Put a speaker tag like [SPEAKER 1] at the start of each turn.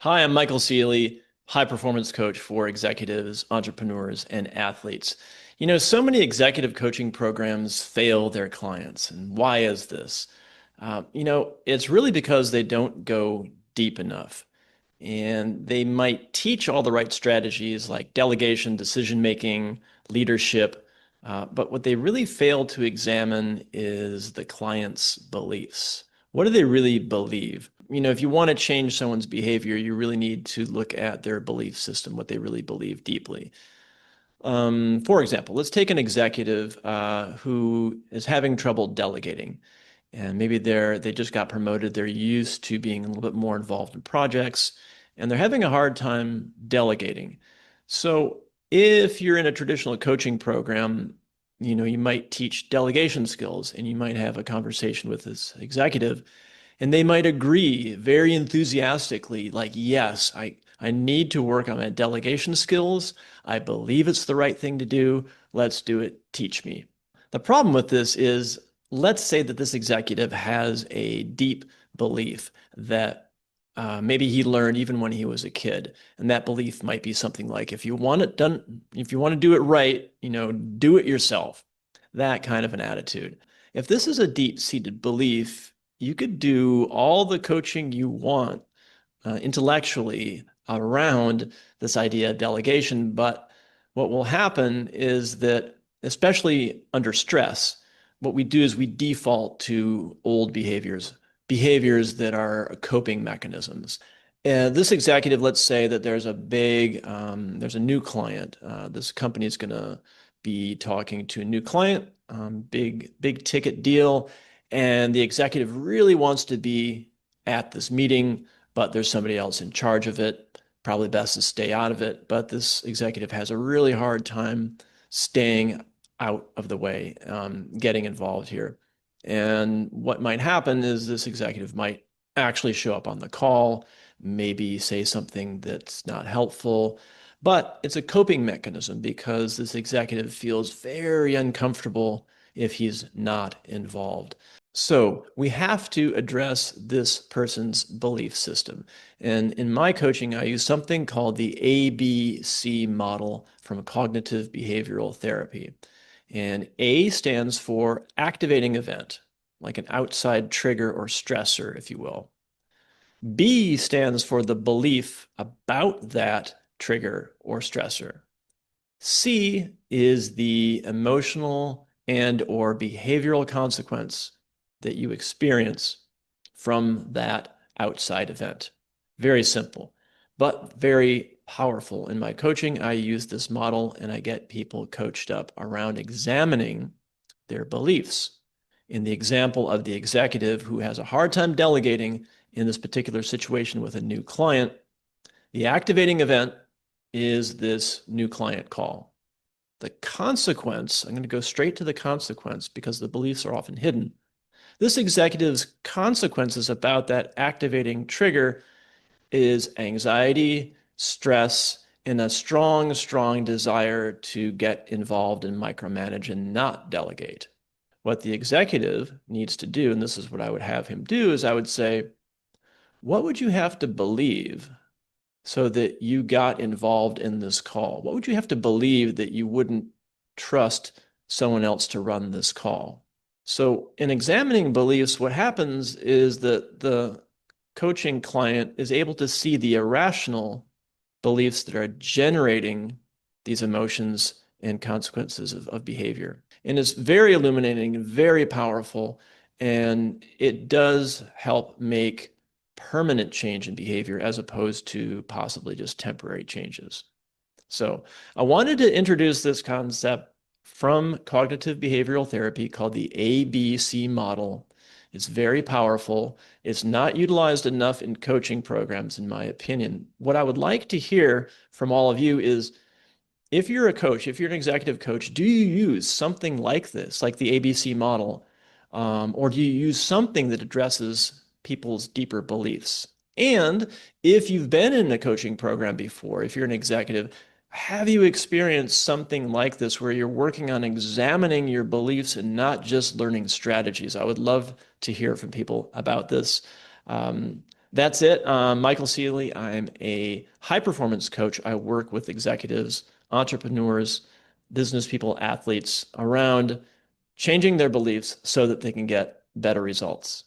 [SPEAKER 1] Hi, I'm Michael Ceely, high performance coach for executives, entrepreneurs, and athletes. So many executive coaching programs fail their clients. And why is this? It's really because they don't go deep enough. And they might teach all the right strategies like delegation, decision making, leadership. But what they really fail to examine is the client's beliefs. What do they really believe? If you want to change someone's behavior, you really need to look at their belief system, what they really believe deeply. For example, let's take an executive who is having trouble delegating. And maybe they just got promoted. They're used to being a little bit more involved in projects, and they're having a hard time delegating. So if you're in a traditional coaching program, you might teach delegation skills, and you might have a conversation with this executive, and they might agree very enthusiastically, like, yes, I need to work on my delegation skills. I believe it's the right thing to do. Let's do it. Teach me. The problem with this is, let's say that this executive has a deep belief that maybe he learned even when he was a kid. And that belief might be something like, if you want it done, if you want to do it right, do it yourself. That kind of an attitude. If this is a deep-seated belief, you could do all the coaching you want intellectually around this idea of delegation. But what will happen is that, especially under stress, what we do is we default to old behaviors that are coping mechanisms. This executive, let's say that there's a new client. This company is going to be talking to a new client, big ticket deal, and the executive really wants to be at this meeting, but there's somebody else in charge of it. Probably best to stay out of it. But this executive has a really hard time staying out of the way, getting involved here. And what might happen is this executive might actually show up on the call, maybe say something that's not helpful, but it's a coping mechanism because this executive feels very uncomfortable if he's not involved. So we have to address this person's belief system. And in my coaching, I use something called the ABC model from cognitive behavioral therapy. And A stands for activating event, like an outside trigger or stressor, if you will. B stands for the belief about that trigger or stressor. C is the emotional and or behavioral consequence that you experience from that outside event. Very simple, but very powerful. In my coaching, I use this model and I get people coached up around examining their beliefs. In the example of the executive who has a hard time delegating in this particular situation with a new client, the activating event is this new client call. The consequence, I'm going to go straight to the consequence because the beliefs are often hidden. This executive's consequences about that activating trigger is anxiety, stress, and a strong desire to get involved and micromanage and not delegate. What the executive needs to do, and this is what I would have him do, is I would say, what would you have to believe so that you got involved in this call? What would you have to believe that you wouldn't trust someone else to run this call? So in examining beliefs, what happens is that the coaching client is able to see the irrational beliefs that are generating these emotions and consequences of behavior. And it's very illuminating, very powerful, and it does help make permanent change in behavior as opposed to possibly just temporary changes. So I wanted to introduce this concept from cognitive behavioral therapy called the ABC model. It's very powerful. It's not utilized enough in coaching programs, in my opinion. What I would like to hear from all of you is, if you're a coach, if you're an executive coach, do you use something like this, like the ABC model? Or do you use something that addresses people's deeper beliefs? And if you've been in a coaching program before, if you're an executive, have you experienced something like this where you're working on examining your beliefs and not just learning strategies? I would love to hear from people about this. That's it. Michael Ceely. I'm a high performance coach. I work with executives, entrepreneurs, business people, athletes around changing their beliefs so that they can get better results.